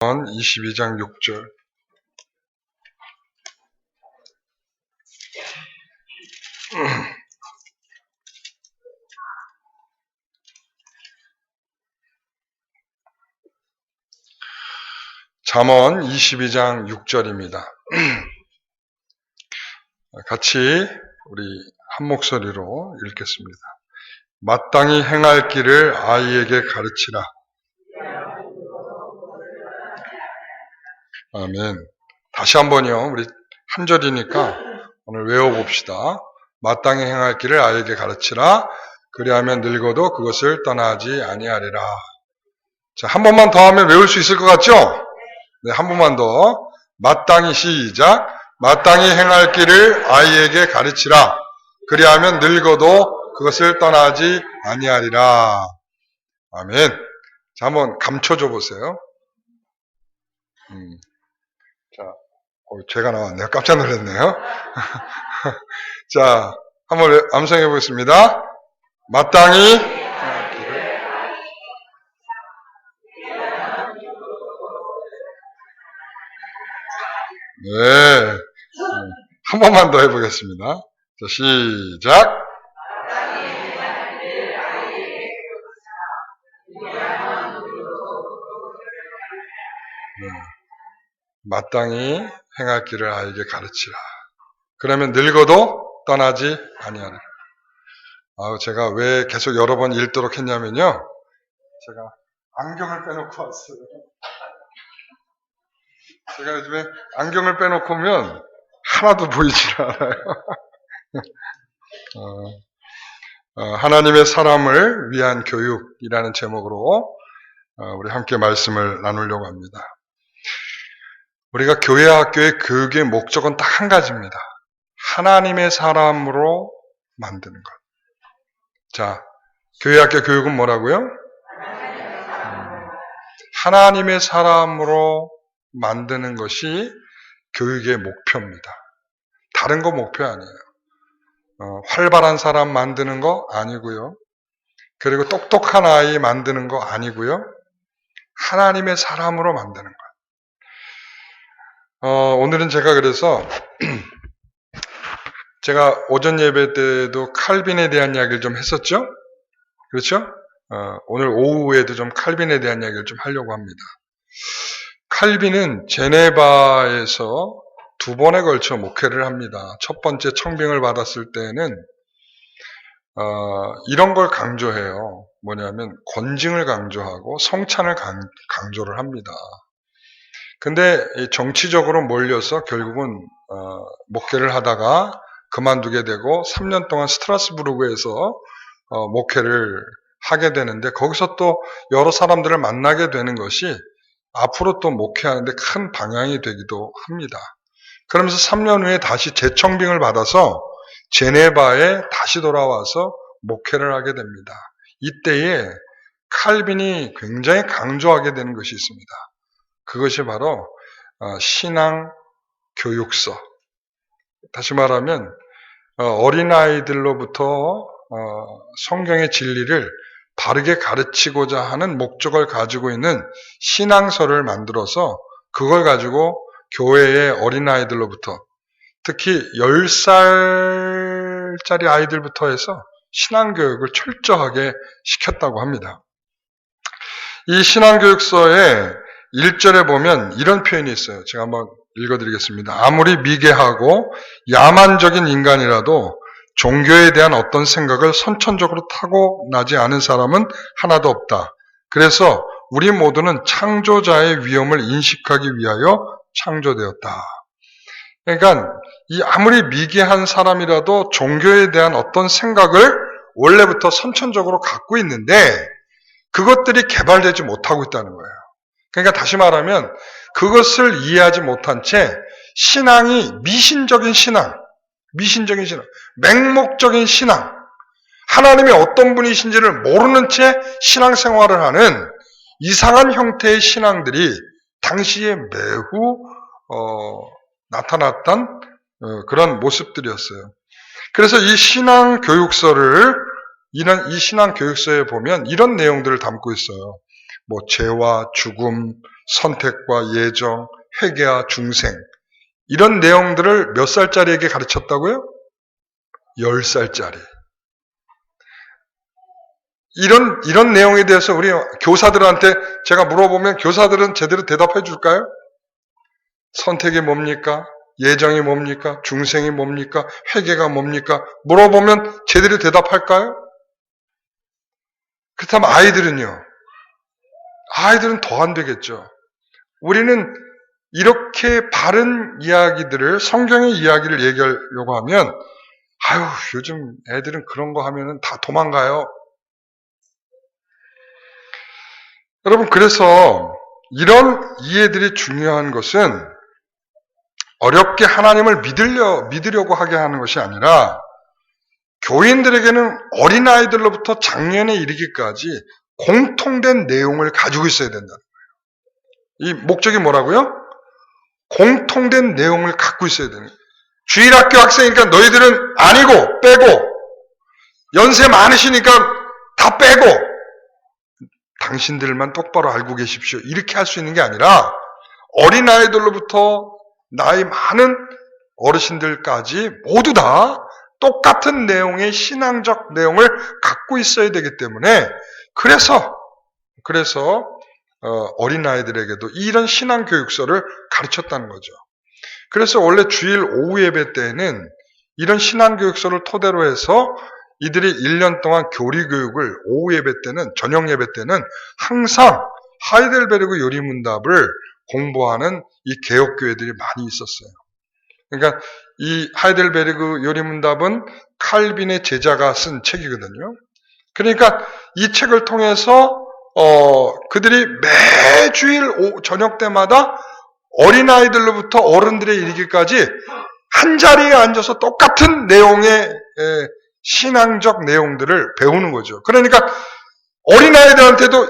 22장 6절. 잠언 22장 6절입니다. 같이 우리 한 목소리로 읽겠습니다. 마땅히 행할 길을 아이에게 가르치라. 아멘. 다시 한번요. 우리 한 절이니까 오늘 외워봅시다. 마땅히 행할 길을 아이에게 가르치라. 그리하면 늙어도 그것을 떠나지 아니하리라. 자, 한 번만 더 하면 외울 수 있을 것 같죠? 네, 한 번만 더. 마땅히 시작. 마땅히 행할 길을 아이에게 가르치라. 그리하면 늙어도 그것을 떠나지 아니하리라. 아멘. 자, 한번 감춰줘 보세요. 자, 죄가 나왔네요. 깜짝 놀랐네요. 자, 한번 암송해 보겠습니다. 마땅히 네, 한 번만 더 해보겠습니다. 자, 시작. 마땅히 행할 길을 아이에게 가르치라. 그러면 늙어도 떠나지 아니하리라. 제가 왜 계속 여러 번 읽도록 했냐면요. 제가 안경을 빼놓고 왔어요. 제가 요즘에 안경을 빼놓고 오면 하나도 보이질 않아요. 하나님의 사람을 위한 교육이라는 제목으로 우리 함께 말씀을 나누려고 합니다. 우리가 교회 학교의 교육의 목적은 딱 한 가지입니다. 하나님의 사람으로 만드는 것. 자, 교회 학교 교육은 뭐라고요? 하나님의 사람으로 만드는 것이 교육의 목표입니다. 다른 거 목표 아니에요. 활발한 사람 만드는 거 아니고요. 그리고 똑똑한 아이 만드는 거 아니고요. 하나님의 사람으로 만드는 것. 오늘은 제가 그래서 제가 오전 예배 때도 칼빈에 대한 이야기를 좀 했었죠? 그렇죠? 오늘 오후에도 좀 칼빈에 대한 이야기를 좀 하려고 합니다. 칼빈은 제네바에서 2번에 걸쳐 목회를 합니다. 첫 번째 청빙을 받았을 때는 이런 걸 강조해요. 뭐냐면 권징을 강조하고 성찬을 강조를 합니다. 근데 정치적으로 몰려서 결국은 목회를 하다가 그만두게 되고 3년 동안 스트라스부르크에서 목회를 하게 되는데 거기서 또 여러 사람들을 만나게 되는 것이 앞으로 또 목회하는데 큰 방향이 되기도 합니다. 그러면서 3년 후에 다시 재청빙을 받아서 제네바에 다시 돌아와서 목회를 하게 됩니다. 이때에 칼빈이 굉장히 강조하게 되는 것이 있습니다. 그것이 바로 신앙 교육서. 다시 말하면 어린아이들로부터 성경의 진리를 바르게 가르치고자 하는 목적을 가지고 있는 신앙서를 만들어서 그걸 가지고 교회의 어린아이들로부터 특히 10살짜리 아이들부터 해서 신앙교육을 철저하게 시켰다고 합니다. 이 신앙교육서에 1절에 보면 이런 표현이 있어요. 제가 한번 읽어드리겠습니다. 아무리 미개하고 야만적인 인간이라도 종교에 대한 어떤 생각을 선천적으로 타고나지 않은 사람은 하나도 없다. 그래서 우리 모두는 창조자의 위엄을 인식하기 위하여 창조되었다. 그러니까 이 아무리 미개한 사람이라도 종교에 대한 어떤 생각을 원래부터 선천적으로 갖고 있는데 그것들이 개발되지 못하고 있다는 거예요. 그러니까 다시 말하면 그것을 이해하지 못한 채 신앙이 미신적인 신앙, 맹목적인 신앙, 하나님이 어떤 분이신지를 모르는 채 신앙생활을 하는 이상한 형태의 신앙들이 당시에 매우 나타났던 그런 모습들이었어요. 그래서 이 신앙교육서에 보면 이런 내용들을 담고 있어요. 뭐 죄와 죽음, 선택과 예정, 회개와 중생 이런 내용들을 몇 살짜리에게 가르쳤다고요? 10살짜리. 이런 내용에 대해서 우리 교사들한테 제가 물어보면 교사들은 제대로 대답해 줄까요? 선택이 뭡니까? 예정이 뭡니까? 중생이 뭡니까? 회개가 뭡니까? 물어보면 제대로 대답할까요? 그렇다면 아이들은요? 아이들은 더 안 되겠죠. 우리는 이렇게 바른 이야기들을, 성경의 이야기를 얘기하려고 하면, 아유, 요즘 애들은 그런 거 하면은 다 도망가요. 여러분, 그래서 이런 이해들이 중요한 것은 어렵게 하나님을 믿으려고 하게 하는 것이 아니라 교인들에게는 어린아이들로부터 장년에 이르기까지 공통된 내용을 가지고 있어야 된다는 거예요. 이 목적이 뭐라고요? 공통된 내용을 갖고 있어야 되는 거예요. 주일학교 학생이니까 너희들은 아니고 빼고 연세 많으시니까 다 빼고 당신들만 똑바로 알고 계십시오. 이렇게 할 수 있는 게 아니라 어린아이들로부터 나이 많은 어르신들까지 모두 다 똑같은 내용의 신앙적 내용을 갖고 있어야 되기 때문에 그래서 어린아이들에게도 이런 신앙 교육서를 가르쳤다는 거죠. 그래서 원래 주일 오후 예배 때는 이런 신앙 교육서를 토대로 해서 이들이 1년 동안 교리 교육을 오후 예배 때는 저녁 예배 때는 항상 하이델베르그 요리문답을 공부하는 이 개혁교회들이 많이 있었어요. 그러니까 이 하이델베르그 요리문답은 칼빈의 제자가 쓴 책이거든요. 그러니까 이 책을 통해서 그들이 매주일 저녁 때마다 어린아이들로부터 어른들에 이르기까지 한 자리에 앉아서 똑같은 내용의 신앙적 내용들을 배우는 거죠. 그러니까 어린아이들한테도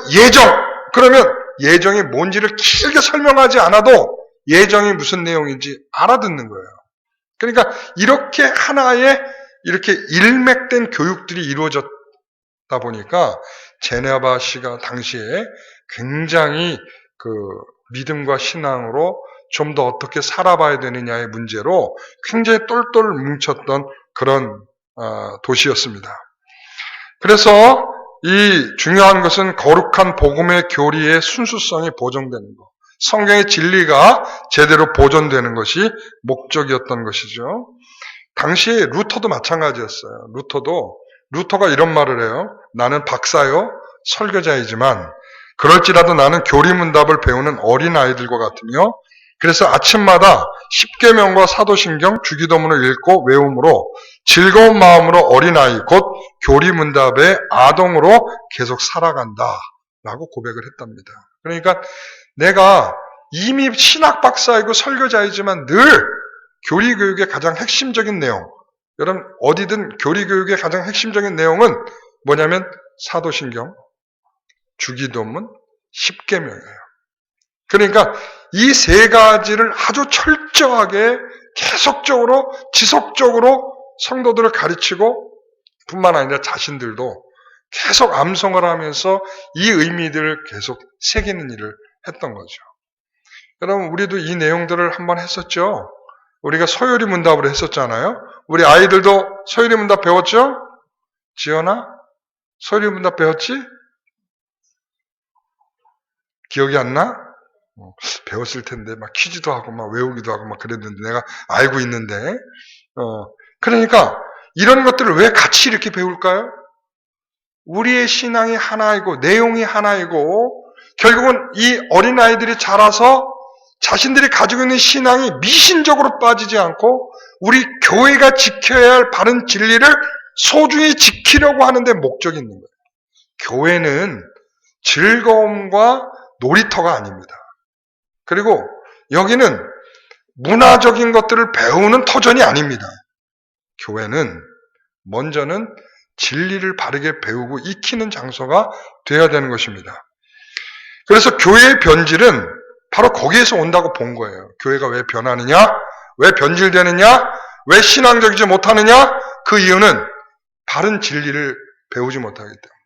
그러면 예정이 뭔지를 길게 설명하지 않아도 예정이 무슨 내용인지 알아듣는 거예요. 그러니까 이렇게 하나의 이렇게 일맥된 교육들이 이루어졌다 보니까 제네바시가 당시에 굉장히 그 믿음과 신앙으로 좀 더 어떻게 살아봐야 되느냐의 문제로 굉장히 똘똘 뭉쳤던 그런 도시였습니다. 그래서 이 중요한 것은 거룩한 복음의 교리의 순수성이 보존되는 것, 성경의 진리가 제대로 보존되는 것이 목적이었던 것이죠. 당시에 루터도 마찬가지였어요. 루터가 이런 말을 해요. 나는 박사요, 설교자이지만 그럴지라도 나는 교리문답을 배우는 어린아이들과 같으며 그래서 아침마다 십계명과 사도신경, 주기도문을 읽고 외움으로 즐거운 마음으로 어린아이 곧 교리문답의 아동으로 계속 살아간다 라고 고백을 했답니다. 그러니까 내가 이미 신학 박사이고 설교자이지만 늘 교리교육의 가장 핵심적인 내용, 여러분 어디든 교리교육의 가장 핵심적인 내용은 뭐냐면 사도신경, 주기도문, 십계명이에요. 그러니까 이 세 가지를 아주 철저하게 계속적으로 지속적으로 성도들을 가르치고 뿐만 아니라 자신들도 계속 암송을 하면서 이 의미들을 계속 새기는 일을 했던 거죠. 여러분 우리도 이 내용들을 한번 했었죠. 우리가 소요리 문답으로 했었잖아요. 우리 아이들도 소요리 문답 배웠죠? 지연아? 소요리 문답 배웠지? 기억이 안 나? 배웠을 텐데 막 퀴즈도 하고 막 외우기도 하고 막 그랬는데 내가 알고 있는데 그러니까 이런 것들을 왜 같이 이렇게 배울까요? 우리의 신앙이 하나이고 내용이 하나이고 결국은 이 어린아이들이 자라서 자신들이 가지고 있는 신앙이 미신적으로 빠지지 않고 우리 교회가 지켜야 할 바른 진리를 소중히 지키려고 하는데 목적이 있는 거예요. 교회는 즐거움과 놀이터가 아닙니다. 그리고 여기는 문화적인 것들을 배우는 터전이 아닙니다. 교회는 먼저는 진리를 바르게 배우고 익히는 장소가 되어야 되는 것입니다. 그래서 교회의 변질은 바로 거기에서 온다고 본 거예요. 교회가 왜 변하느냐? 왜 변질되느냐? 왜 신앙적이지 못하느냐? 그 이유는 바른 진리를 배우지 못하기 때문에.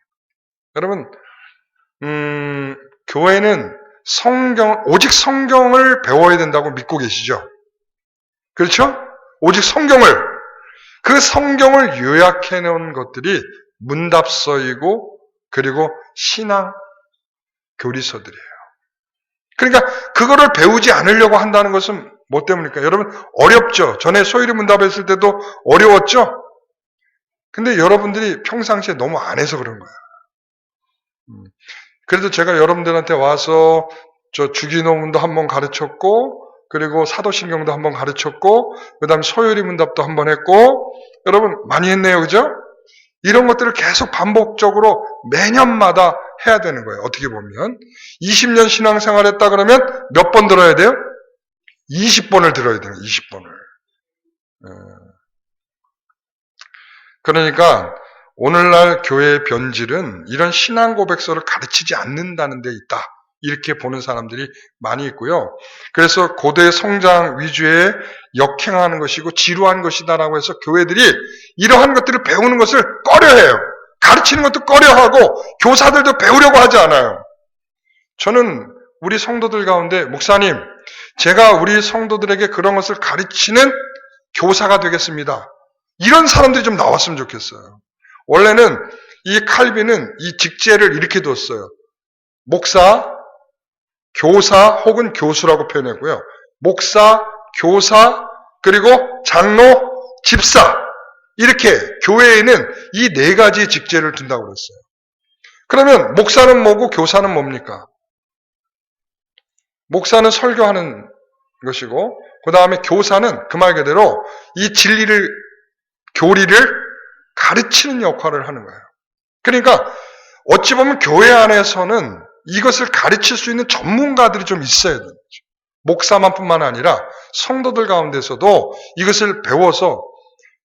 여러분, 교회는 오직 성경을 배워야 된다고 믿고 계시죠? 그렇죠? 오직 성경을, 그 성경을 요약해 놓은 것들이 문답서이고, 그리고 신앙 교리서들이에요. 그러니까 그거를 배우지 않으려고 한다는 것은 뭐 때문일까? 여러분 어렵죠? 전에 소율이 문답했을 때도 어려웠죠? 근데 여러분들이 평상시에 너무 안 해서 그런 거야. 그래도 제가 여러분들한테 와서 저 주기도문도 한번 가르쳤고, 그리고 사도신경도 한번 가르쳤고, 그 다음에 소율이 문답도 한번 했고, 여러분 많이 했네요. 그죠? 이런 것들을 계속 반복적으로 매년마다 해야 되는 거예요. 어떻게 보면 20년 신앙생활 했다 그러면 몇 번 들어야 돼요? 20번을 들어야 돼요. 20번을. 그러니까 오늘날 교회의 변질은 이런 신앙 고백서를 가르치지 않는다는 데 있다. 이렇게 보는 사람들이 많이 있고요. 그래서 고대 성장 위주의 역행하는 것이고 지루한 것이다라고 해서 교회들이 이러한 것들을 배우는 것을 꺼려해요. 가르치는 것도 꺼려하고 교사들도 배우려고 하지 않아요. 저는 우리 성도들 가운데 목사님, 제가 우리 성도들에게 그런 것을 가르치는 교사가 되겠습니다. 이런 사람들이 좀 나왔으면 좋겠어요. 원래는 이 칼빈은 이 직제를 이렇게 뒀어요. 목사, 교사 혹은 교수라고 표현했고요. 목사, 교사, 그리고 장로, 집사. 이렇게 교회에는 이 네 가지 직제를 둔다고 그랬어요. 그러면 목사는 뭐고 교사는 뭡니까? 목사는 설교하는 것이고, 그 다음에 교사는 그 말 그대로 이 진리를, 교리를 가르치는 역할을 하는 거예요. 그러니까 어찌 보면 교회 안에서는 이것을 가르칠 수 있는 전문가들이 좀 있어야 되는 거죠. 목사만뿐만 아니라 성도들 가운데서도 이것을 배워서,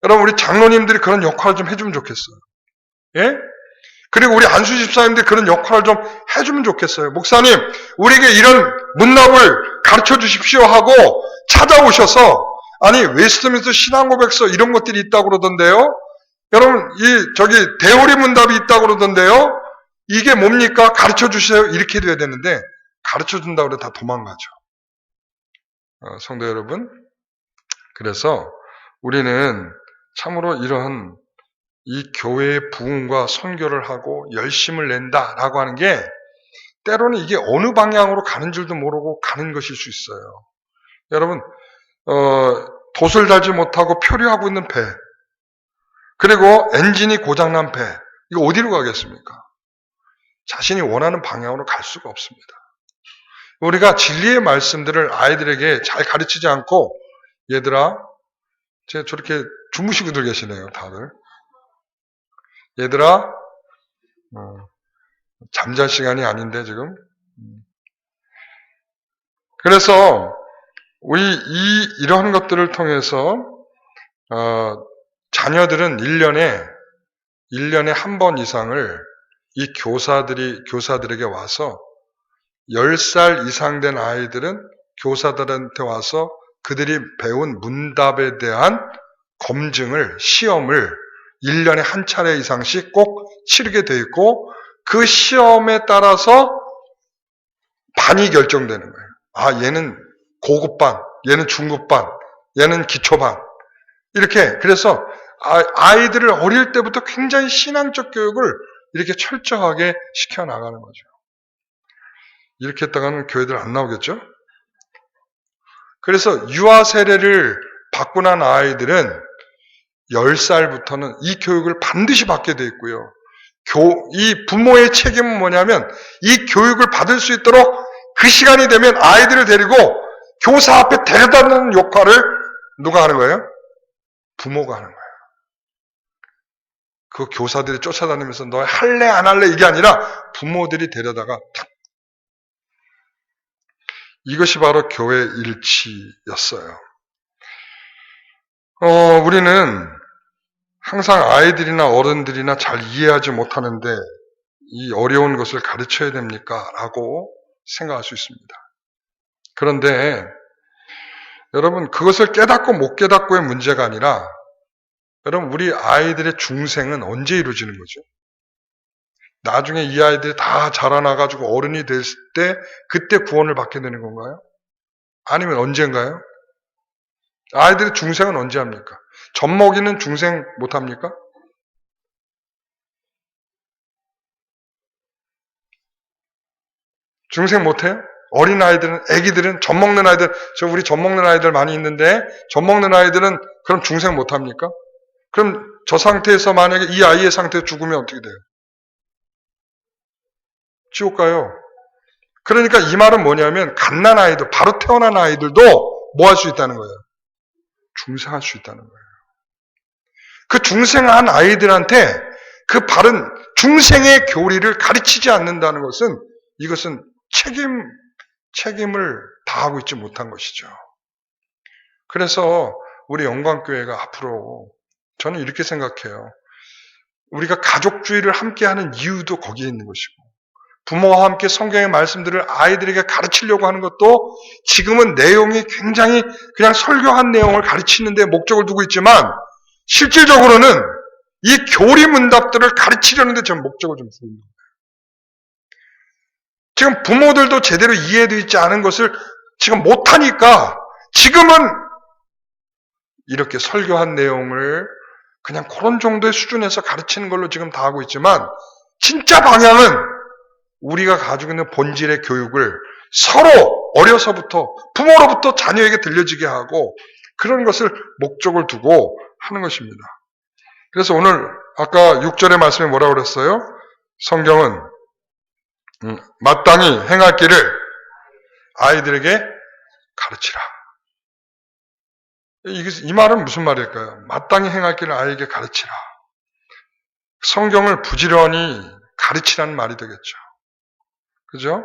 여러분 우리 장로님들이 그런 역할을 좀 해주면 좋겠어요. 예? 그리고 우리 안수 집사님들이 그런 역할을 좀 해주면 좋겠어요. 목사님, 우리에게 이런 문답을 가르쳐 주십시오 하고 찾아오셔서, 아니 웨스트민스터 신앙고백서 이런 것들이 있다고 그러던데요. 여러분 저기 대오리 문답이 있다고 그러던데요. 이게 뭡니까? 가르쳐 주세요. 이렇게 돼야 되는데 가르쳐 준다고 해도 다 도망가죠. 성도 여러분, 그래서 우리는 참으로 이런 이 교회의 부흥과 선교를 하고 열심을 낸다라고 하는 게 때로는 이게 어느 방향으로 가는 줄도 모르고 가는 것일 수 있어요. 여러분 돛을 달지 못하고 표류하고 있는 배, 그리고 엔진이 고장난 배, 이거 어디로 가겠습니까? 자신이 원하는 방향으로 갈 수가 없습니다. 우리가 진리의 말씀들을 아이들에게 잘 가르치지 않고, 얘들아, 제가 저렇게 주무시고들 계시네요, 다들. 얘들아, 잠잘 시간이 아닌데 지금. 그래서 우리 이러한 것들을 통해서 자녀들은 1년에 한 번 이상을 이 교사들에게 와서 10살 이상 된 아이들은 교사들한테 와서 그들이 배운 문답에 대한 시험을 1년에 한 차례 이상씩 꼭 치르게 돼 있고, 그 시험에 따라서 반이 결정되는 거예요. 아, 얘는 고급반, 얘는 중급반, 얘는 기초반. 이렇게, 그래서 아이들을 어릴 때부터 굉장히 신앙적 교육을 이렇게 철저하게 시켜나가는 거죠. 이렇게 했다가는 교회들 안 나오겠죠? 그래서 유아 세례를 받고 난 아이들은 10살부터는 이 교육을 반드시 받게 돼 있고요. 이 부모의 책임은 뭐냐면 이 교육을 받을 수 있도록 그 시간이 되면 아이들을 데리고 교사 앞에 데려다는 역할을 누가 하는 거예요? 부모가 하는 거예요. 그 교사들이 쫓아다니면서 너 할래 안 할래 이게 아니라 부모들이 데려다가 탁. 이것이 바로 교회 일치였어요. 우리는 항상 아이들이나 어른들이나 잘 이해하지 못하는데 이 어려운 것을 가르쳐야 됩니까? 라고 생각할 수 있습니다. 그런데 여러분, 그것을 깨닫고 못 깨닫고의 문제가 아니라, 여러분 우리 아이들의 중생은 언제 이루어지는 거죠? 나중에 이 아이들이 다 자라나가지고 어른이 됐을 때 그때 구원을 받게 되는 건가요? 아니면 언젠가요? 아이들의 중생은 언제 합니까? 젖먹이는 중생 못합니까? 중생 못해요? 어린 아이들은, 애기들은, 젖먹는 아이들, 우리 젖먹는 아이들 많이 있는데, 젖먹는 아이들은 그럼 중생 못합니까? 그럼 저 상태에서 만약에 이 아이의 상태에 죽으면 어떻게 돼요? 지옥 가요. 그러니까 이 말은 뭐냐면, 갓난 아이들, 바로 태어난 아이들도 뭐 할 수 있다는 거예요? 중생할 수 있다는 거예요. 그 중생한 아이들한테 그 바른 중생의 교리를 가르치지 않는다는 것은 이것은 책임을 다하고 있지 못한 것이죠. 그래서 우리 영광교회가 앞으로 저는 이렇게 생각해요. 우리가 가족주의를 함께하는 이유도 거기에 있는 것이고 부모와 함께 성경의 말씀들을 아이들에게 가르치려고 하는 것도 지금은 내용이 굉장히 그냥 설교한 내용을 가르치는 데 목적을 두고 있지만 실질적으로는 이 교리문답들을 가르치려는 데 전 목적을 좀 두고 있는 거예요. 지금 부모들도 제대로 이해되어 있지 않은 것을 지금 못하니까 지금은 이렇게 설교한 내용을 그냥 그런 정도의 수준에서 가르치는 걸로 지금 다 하고 있지만 진짜 방향은 우리가 가지고 있는 본질의 교육을 서로 어려서부터 부모로부터 자녀에게 들려지게 하고 그런 것을 목적을 두고 하는 것입니다. 그래서 오늘 아까 6절의 말씀에 뭐라고 그랬어요? 성경은 마땅히 행할 길을 아이들에게 가르치라. 이 말은 무슨 말일까요? 마땅히 행할 길을 아이에게 가르치라. 성경을 부지런히 가르치라는 말이 되겠죠. 그죠?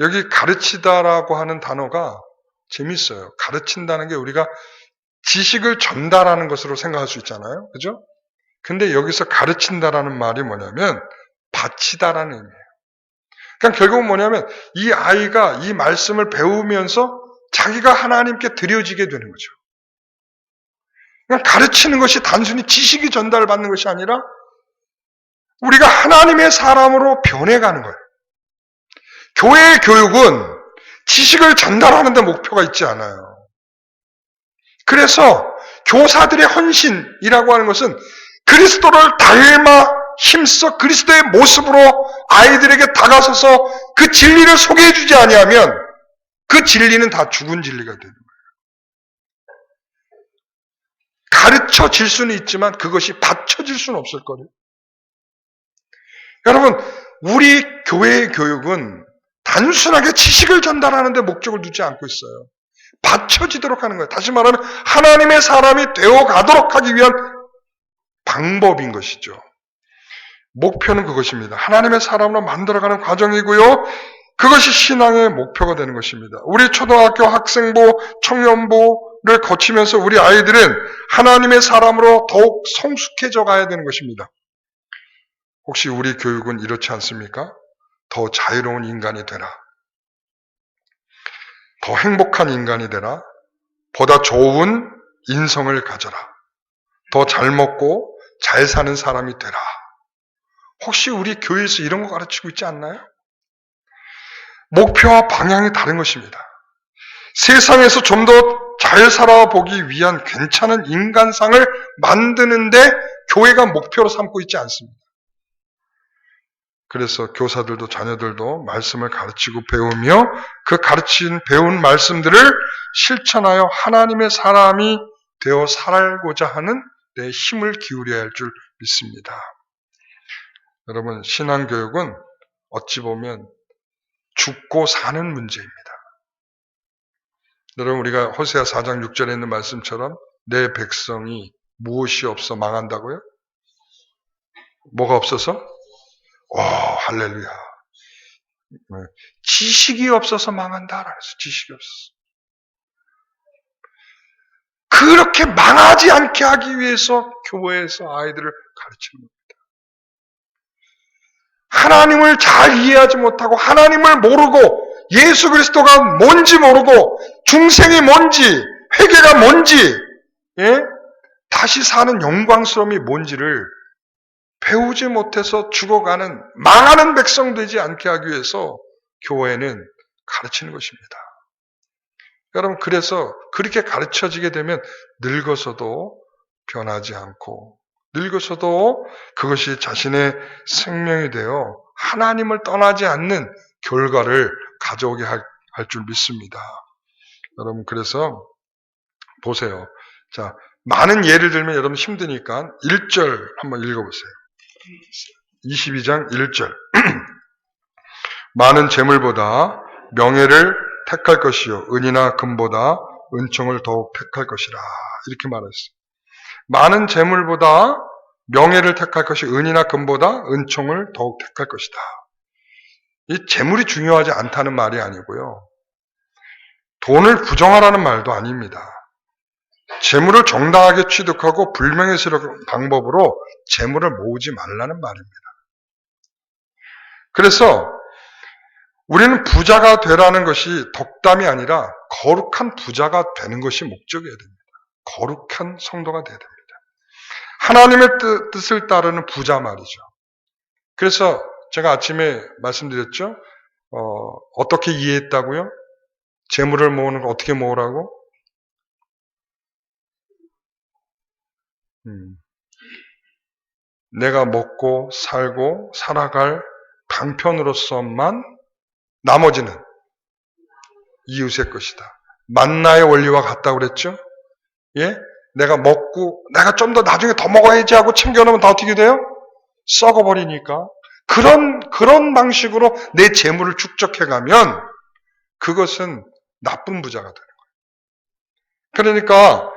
여기 가르치다라고 하는 단어가 재밌어요. 가르친다는 게 우리가 지식을 전달하는 것으로 생각할 수 있잖아요. 그죠? 근데 여기서 가르친다라는 말이 뭐냐면 바치다라는 의미예요. 그러니까 결국은 뭐냐면 이 아이가 이 말씀을 배우면서 자기가 하나님께 드려지게 되는 거죠. 그러니까 가르치는 것이 단순히 지식이 전달받는 것이 아니라 우리가 하나님의 사람으로 변해가는 거예요. 교회의 교육은 지식을 전달하는 데 목표가 있지 않아요. 그래서 교사들의 헌신이라고 하는 것은 그리스도를 닮아 힘써 그리스도의 모습으로 아이들에게 다가서서 그 진리를 소개해 주지 아니하면 그 진리는 다 죽은 진리가 되는 거예요. 가르쳐질 수는 있지만 그것이 받쳐질 수는 없을 거예요. 여러분, 우리 교회의 교육은 단순하게 지식을 전달하는 데 목적을 두지 않고 있어요. 받쳐지도록 하는 거예요. 다시 말하면 하나님의 사람이 되어가도록 하기 위한 방법인 것이죠. 목표는 그것입니다. 하나님의 사람으로 만들어가는 과정이고요. 그것이 신앙의 목표가 되는 것입니다. 우리 초등학교 학생부, 청년부를 거치면서 우리 아이들은 하나님의 사람으로 더욱 성숙해져 가야 되는 것입니다. 혹시 우리 교육은 이렇지 않습니까? 더 자유로운 인간이 되라. 더 행복한 인간이 되라. 보다 좋은 인성을 가져라. 더 잘 먹고 잘 사는 사람이 되라. 혹시 우리 교회에서 이런 거 가르치고 있지 않나요? 목표와 방향이 다른 것입니다. 세상에서 좀 더 잘 살아보기 위한 괜찮은 인간상을 만드는데 교회가 목표로 삼고 있지 않습니다. 그래서 교사들도 자녀들도 말씀을 가르치고 배우며 그 배운 말씀들을 실천하여 하나님의 사람이 되어 살고자 하는 내 힘을 기울여야 할 줄 믿습니다. 여러분, 신앙교육은 어찌 보면 죽고 사는 문제입니다. 여러분, 우리가 호세아 4장 6절에 있는 말씀처럼 내 백성이 무엇이 없어 망한다고요? 뭐가 없어서? 할렐루야. 지식이 없어서 망한다. 그래서 지식이 없어서. 그렇게 망하지 않게 하기 위해서 교회에서 아이들을 가르치는 겁니다. 하나님을 잘 이해하지 못하고 하나님을 모르고 예수 그리스도가 뭔지 모르고 중생이 뭔지 회개가 뭔지 다시 사는 영광스러움이 뭔지를 배우지 못해서 죽어가는 망하는 백성 되지 않게 하기 위해서 교회는 가르치는 것입니다. 여러분, 그래서 그렇게 가르쳐지게 되면 늙어서도 변하지 않고 늙어서도 그것이 자신의 생명이 되어 하나님을 떠나지 않는 결과를 가져오게 할 줄 믿습니다. 여러분, 그래서 보세요. 자, 많은 예를 들면 여러분 힘드니까 1절 한번 읽어보세요. 22장 1절. 많은 재물보다 명예를 택할 것이요 은이나 금보다 은총을 더욱 택할 것이라. 이렇게 말했어요. 많은 재물보다 명예를 택할 것이 은이나 금보다 은총을 더욱 택할 것이다. 이 재물이 중요하지 않다는 말이 아니고요. 돈을 부정하라는 말도 아닙니다. 재물을 정당하게 취득하고 불명예스러운 방법으로 재물을 모으지 말라는 말입니다. 그래서 우리는 부자가 되라는 것이 덕담이 아니라 거룩한 부자가 되는 것이 목적이어야 됩니다. 거룩한 성도가 되어야 됩니다. 하나님의 뜻을 따르는 부자 말이죠. 그래서 제가 아침에 말씀드렸죠. 어떻게 이해했다고요? 재물을 모으는 거 어떻게 모으라고? 내가 먹고 살고 살아갈 방편으로서만 나머지는 이웃의 것이다. 만나의 원리와 같다고 그랬죠? 예? 내가 먹고 내가 좀 더 나중에 더 먹어야지 하고 챙겨놓으면 다 어떻게 돼요? 썩어버리니까. 그런 방식으로 내 재물을 축적해가면 그것은 나쁜 부자가 되는 거예요. 그러니까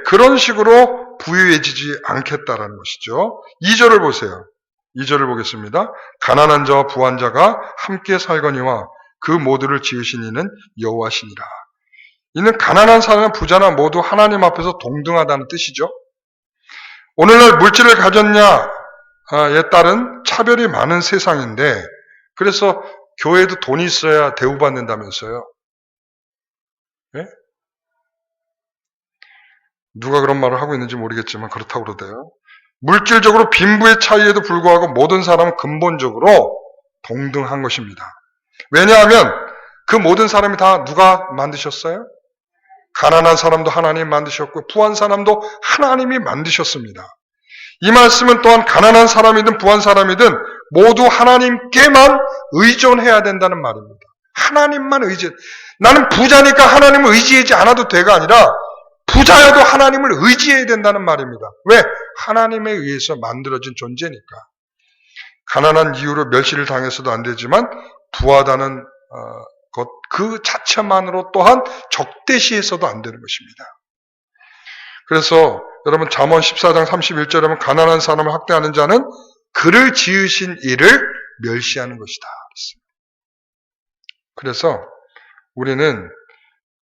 그런 식으로 부유해지지 않겠다라는 것이죠. 2절을 보세요. 2절을 보겠습니다. 가난한 자와 부한 자가 함께 살거니와 그 모두를 지으신 이는 여호와시니라. 이는 가난한 사람과 부자나 모두 하나님 앞에서 동등하다는 뜻이죠. 오늘날 물질을 가졌냐에 따른 차별이 많은 세상인데 그래서 교회도 돈이 있어야 대우받는다면서요. 예? 누가 그런 말을 하고 있는지 모르겠지만 그렇다고 그러대요. 물질적으로 빈부의 차이에도 불구하고 모든 사람은 근본적으로 동등한 것입니다. 왜냐하면 그 모든 사람이 다 누가 만드셨어요? 가난한 사람도 하나님 만드셨고 부한 사람도 하나님이 만드셨습니다. 이 말씀은 또한 가난한 사람이든 부한 사람이든 모두 하나님께만 의존해야 된다는 말입니다. 하나님만 나는 부자니까 하나님을 의지하지 않아도 돼가 아니라 부자여도 하나님을 의지해야 된다는 말입니다. 왜? 하나님에 의해서 만들어진 존재니까. 가난한 이유로 멸시를 당해서도 안 되지만 부하다는 것 그 자체만으로 또한 적대시해서도 안 되는 것입니다. 그래서 여러분 잠언 14장 31절에 보면 가난한 사람을 학대하는 자는 그를 지으신 이를 멸시하는 것이다. 그래서 우리는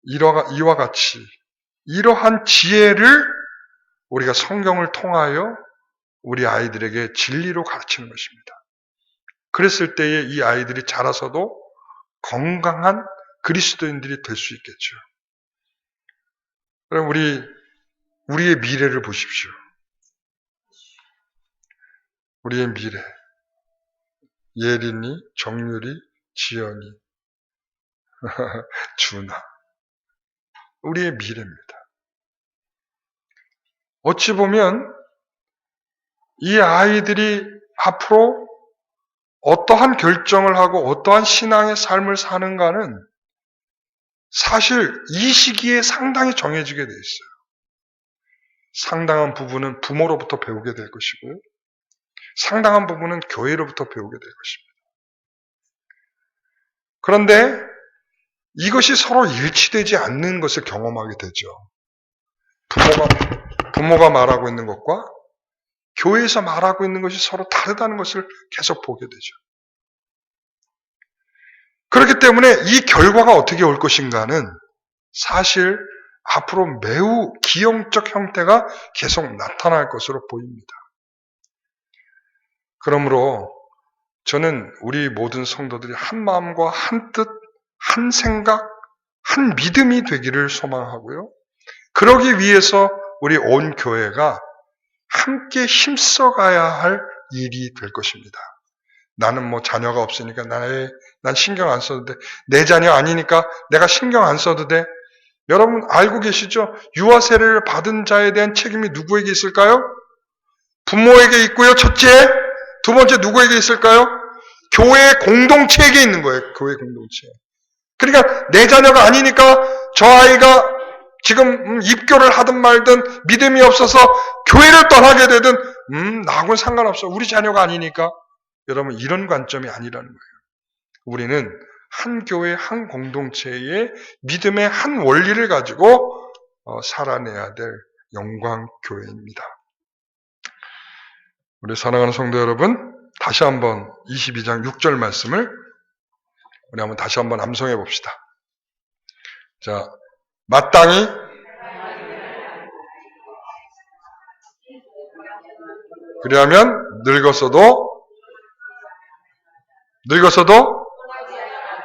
이와 같이 이러한 지혜를 우리가 성경을 통하여 우리 아이들에게 진리로 가르치는 것입니다. 그랬을 때에 이 아이들이 자라서도 건강한 그리스도인들이 될 수 있겠죠. 그럼 우리의 미래를 보십시오. 우리의 미래. 예린이, 정유리, 지연이, 준아. 우리의 미래입니다. 어찌 보면 이 아이들이 앞으로 어떠한 결정을 하고 어떠한 신앙의 삶을 사는가는 사실 이 시기에 상당히 정해지게 돼 있어요. 상당한 부분은 부모로부터 배우게 될 것이고요. 상당한 부분은 교회로부터 배우게 될 것입니다. 그런데 이것이 서로 일치되지 않는 것을 경험하게 되죠. 부모가 말하고 있는 것과 교회에서 말하고 있는 것이 서로 다르다는 것을 계속 보게 되죠. 그렇기 때문에 이 결과가 어떻게 올 것인가는 사실 앞으로 매우 기형적 형태가 계속 나타날 것으로 보입니다. 그러므로 저는 우리 모든 성도들이 한 마음과 한 뜻, 한 생각, 한 믿음이 되기를 소망하고요. 그러기 위해서 우리 온 교회가 함께 힘써가야 할 일이 될 것입니다. 나는 뭐 자녀가 없으니까 난 신경 안 써도 돼. 내 자녀 아니니까 내가 신경 안 써도 돼. 여러분 알고 계시죠? 유아 세례를 받은 자에 대한 책임이 누구에게 있을까요? 부모에게 있고요. 첫째. 두 번째 누구에게 있을까요? 교회 공동체에게 있는 거예요. 교회 공동체. 그러니까 내 자녀가 아니니까 저 아이가 지금 입교를 하든 말든 믿음이 없어서 교회를 떠나게 되든 나하고는 상관없어. 우리 자녀가 아니니까. 여러분 이런 관점이 아니라는 거예요. 우리는 한 교회 한 공동체의 믿음의 한 원리를 가지고 살아내야 될 영광교회입니다. 우리 사랑하는 성도 여러분, 다시 한번 22장 6절 말씀을 우리 한번 다시 한번 암송해 봅시다. 자, 마땅히 그리하면 늙어서도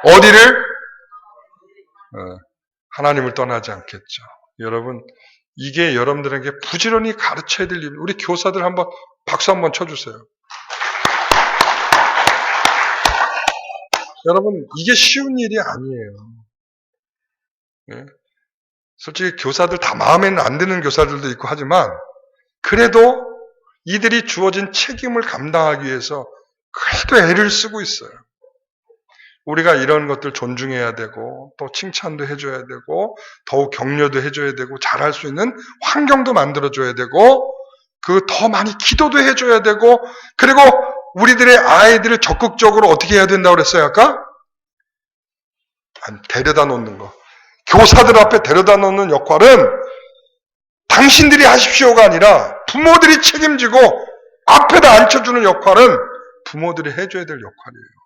어디를? 하나님을 떠나지 않겠죠. 여러분, 이게 여러분들에게 부지런히 가르쳐야 될 일. 우리 교사들 한번 박수 한번 쳐주세요. 여러분, 이게 쉬운 일이 아니에요. 네? 솔직히 교사들 다 마음에는 안 드는 교사들도 있고 하지만 그래도 이들이 주어진 책임을 감당하기 위해서 그래도 애를 쓰고 있어요. 우리가 이런 것들 존중해야 되고 또 칭찬도 해줘야 되고 더욱 격려도 해줘야 되고 잘할 수 있는 환경도 만들어줘야 되고 그 더 많이 기도도 해줘야 되고 그리고 우리들의 아이들을 적극적으로 어떻게 해야 된다고 그랬어요 아까? 데려다 놓는 거. 교사들 앞에 데려다 놓는 역할은 당신들이 하십시오가 아니라 부모들이 책임지고 앞에다 앉혀주는 역할은 부모들이 해줘야 될 역할이에요.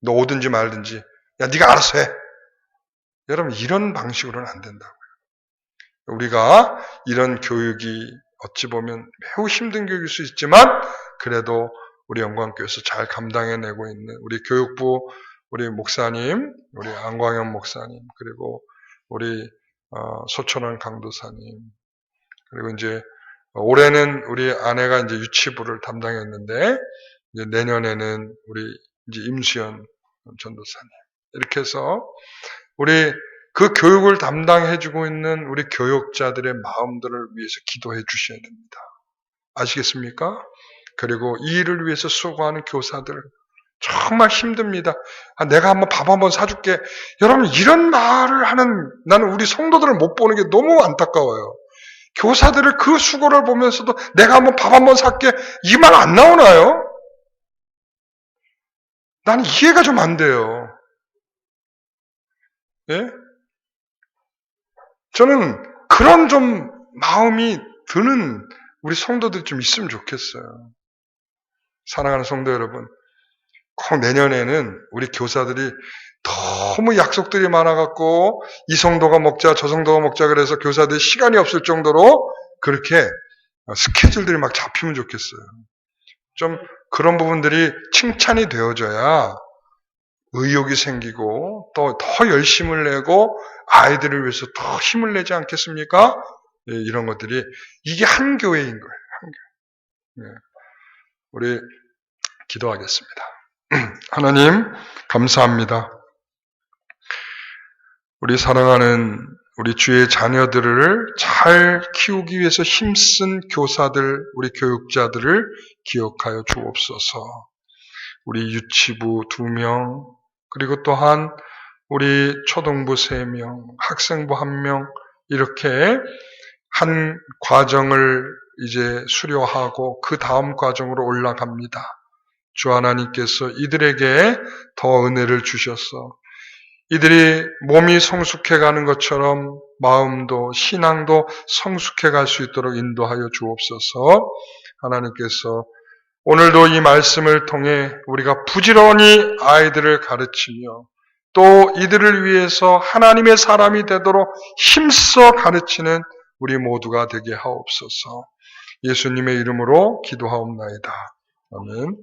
너 오든지 말든지 야 네가 알아서 해. 여러분 이런 방식으로는 안 된다고요. 우리가 이런 교육이 어찌 보면 매우 힘든 교육일 수 있지만 그래도 우리 영광교회에서 잘 감당해내고 있는 우리 교육부 우리 목사님, 우리 안광현 목사님 그리고 우리 소천원 강도사님 그리고 이제 올해는 우리 아내가 이제 유치부를 담당했는데 이제 내년에는 우리 이제 임수연 전도사님 이렇게 해서 우리 그 교육을 담당해주고 있는 우리 교육자들의 마음들을 위해서 기도해 주셔야 됩니다. 아시겠습니까? 그리고 이 일을 위해서 수고하는 교사들 정말 힘듭니다. 내가 한번 밥 한번 사줄게. 여러분 이런 말을 하는 나는 우리 성도들을 못 보는 게 너무 안타까워요. 교사들을 그 수고를 보면서도 내가 한번 밥 한번 살게 이 말 안 나오나요? 난 이해가 좀 안 돼요. 예? 저는 그런 좀 마음이 드는 우리 성도들이 좀 있으면 좋겠어요. 사랑하는 성도 여러분, 꼭 내년에는 우리 교사들이 너무 약속들이 많아갖고 이 성도가 먹자 저 성도가 먹자 그래서 교사들이 시간이 없을 정도로 그렇게 스케줄들이 막 잡히면 좋겠어요. 좀 그런 부분들이 칭찬이 되어져야 의욕이 생기고 또 더 열심을 내고 아이들을 위해서 더 힘을 내지 않겠습니까? 예, 이런 것들이 이게 한 교회인 거예요. 한 교회. 예. 우리 기도하겠습니다. 하나님 감사합니다. 우리 사랑하는 우리 주의 자녀들을 잘 키우기 위해서 힘쓴 교사들, 우리 교육자들을 기억하여 주옵소서. 우리 유치부 2명, 그리고 또한 우리 초등부 3명, 학생부 1명, 이렇게 한 과정을 이제 수료하고 그 다음 과정으로 올라갑니다. 주 하나님께서 이들에게 더 은혜를 주셔서 이들이 몸이 성숙해가는 것처럼 마음도 신앙도 성숙해갈 수 있도록 인도하여 주옵소서. 하나님께서 오늘도 이 말씀을 통해 우리가 부지런히 아이들을 가르치며 또 이들을 위해서 하나님의 사람이 되도록 힘써 가르치는 우리 모두가 되게 하옵소서. 예수님의 이름으로 기도하옵나이다. 아멘.